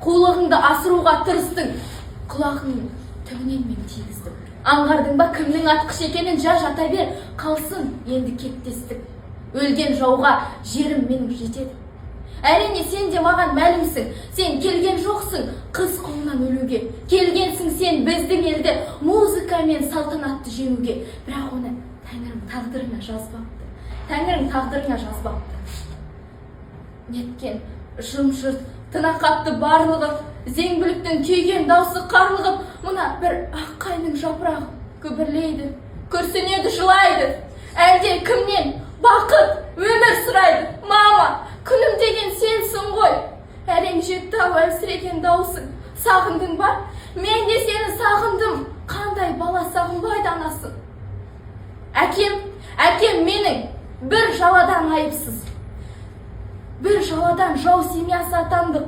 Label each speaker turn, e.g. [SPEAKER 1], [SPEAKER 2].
[SPEAKER 1] қулығыңды асыруға тырыстың, құлағың түбінен мен тигіздім. Аңғардың ба кімнің атқыш екенін, жата бер, қалсын енді кеттестік. Өлген жауға жерім менің жетеді. Әрине сен де маған мәлімсің, сен келген жоқсың қыз қолынан өлуге, келгенсің сен біздің елді музыка мен салтанатты жеңуге. Бірақ оны Тәңірім тағдырына жазбапты. Тәңірім тағдырына жазбапты. Неткен жым-жырт тына қапты барлығы, зеңбіліктің күйген даусы қарлығып, мұна бір аққайның жапырағы көбірлейді, күрсінеді, жылайды. Әлде кімнен бақыт өмір сұрайды? Мама, күнім деген сенсің ғой. Әлем жетті ау әлсіреген даусың. Сағындың ба? Мен де сені сағындым. Қандай бала сағынбайды анасын. Әкем менің бір жаладан айыпсыз. Бір жаладан жау семьясы атандық.